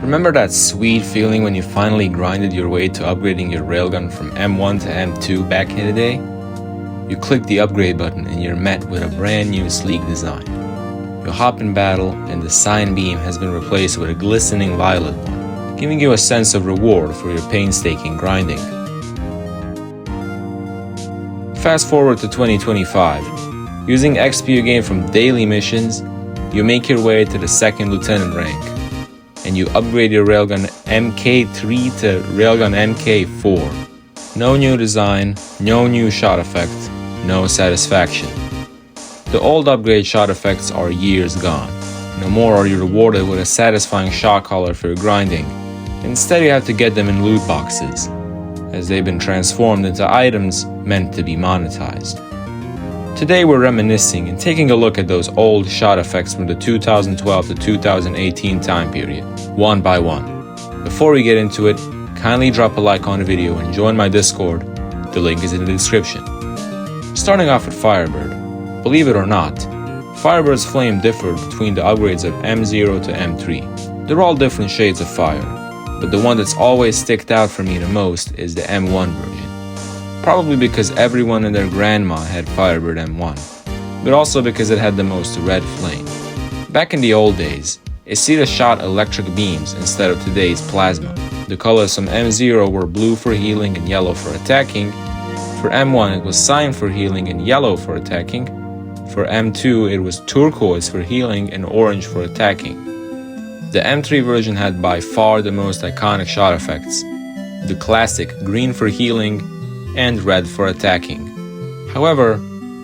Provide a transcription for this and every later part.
Remember that sweet feeling when you finally grinded your way to upgrading your railgun from M1 to M2 back in the day? You click the upgrade button and you're met with a brand new sleek design. You hop in battle and the cyan beam has been replaced with a glistening violet one, giving you a sense of reward for your painstaking grinding. Fast forward to 2025. Using XP you gain from daily missions, you make your way to the 2nd Lieutenant rank, and you upgrade your railgun MK3 to railgun MK4. No new design, no new shot effect, no satisfaction. The old upgrade shot effects are years gone. No more are you rewarded with a satisfying shot color for your grinding. Instead you have to get them in loot boxes, as they've been transformed into items meant to be monetized. Today we're reminiscing and taking a look at those old shot effects from the 2012 to 2018 time period, one by one. Before we get into it, kindly drop a like on the video and join my Discord. The link is in the description. Starting off with Firebird. Believe it or not, Firebird's flame differed between the upgrades of M0 to M3. They're all different shades of fire, but the one that's always sticked out for me the most is the M1 version. Probably because everyone and their grandma had Firebird M1, but also because it had the most red flame. Back in the old days, Isita shot electric beams instead of today's plasma. The colors from M0 were blue for healing and yellow for attacking. For M1 it was cyan for healing and yellow for attacking. For M2 it was turquoise for healing and orange for attacking. The M3 version had by far the most iconic shot effects. The classic green for healing and red for attacking. However,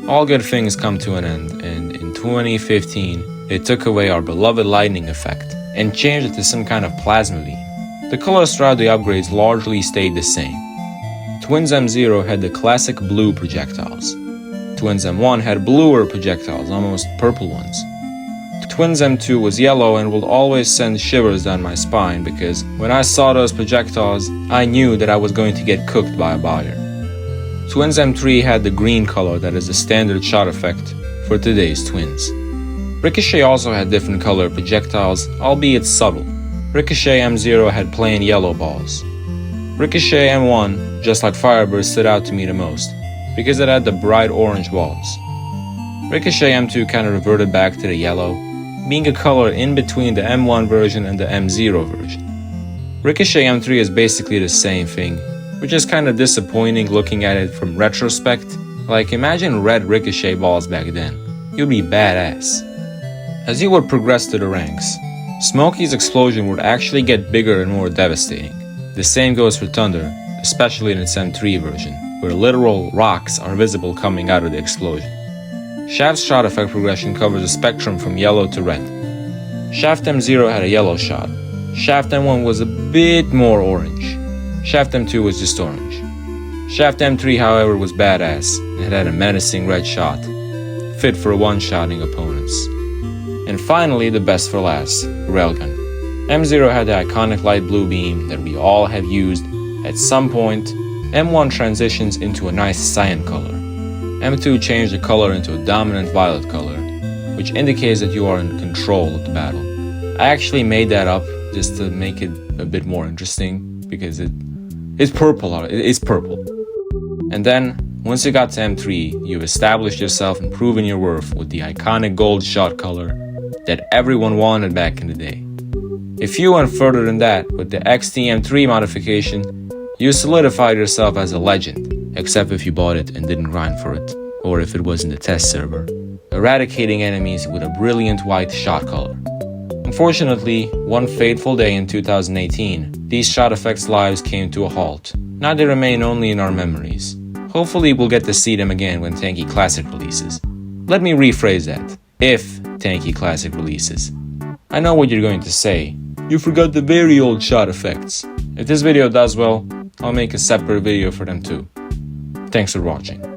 all good things come to an end, and in 2015 they took away our beloved lightning effect and changed it to some kind of plasma beam. The colors throughout the upgrades largely stayed the same. Twins M0 had the classic blue projectiles. Twins M1 had bluer projectiles, almost purple ones. Twins M2 was yellow and will always send shivers down my spine because when I saw those projectiles, I knew that I was going to get cooked by a buyer. Twins M3 had the green color that is the standard shot effect for today's Twins. Ricochet also had different color projectiles, albeit subtle. Ricochet M0 had plain yellow balls. Ricochet M1, just like Firebird, stood out to me the most because it had the bright orange balls. Ricochet M2 kind of reverted back to the yellow, being a color in between the M1 version and the M0 version. Ricochet M3 is basically the same thing, which is kind of disappointing looking at it from retrospect. Like, imagine red Ricochet balls back then. You'd be badass. As you would progress to the ranks, Smokey's explosion would actually get bigger and more devastating. The same goes for Thunder, especially in its M3 version, where literal rocks are visible coming out of the explosion. Shaft's shot effect progression covers a spectrum from yellow to red. Shaft M0 had a yellow shot. Shaft M1 was a bit more orange. Shaft M2 was just orange. Shaft M3, however, was badass and had a menacing red shot, fit for one-shotting opponents. And finally, the best for last, Railgun. M0 had the iconic light blue beam that we all have used at some point. M1 transitions into a nice cyan color. M2 changed the color into a dominant violet color, which indicates that you are in control of the battle. I actually made that up just to make it a bit more interesting because it's purple. It's purple. And then, once you got to M3, you've established yourself and proven your worth with the iconic gold shot color that everyone wanted back in the day. If you went further than that with the XT-M3 modification, you solidified yourself as a legend, except if you bought it and didn't grind for it, or if it was in the test server, eradicating enemies with a brilliant white shot color. Unfortunately, one fateful day in 2018, these shot effects lives came to a halt. Now they remain only in our memories. Hopefully we'll get to see them again when Tanki Classic releases. Let me rephrase that. If Tanki Classic releases. I know what you're going to say. You forgot the very old shot effects. If this video does well, I'll make a separate video for them too. Thanks for watching.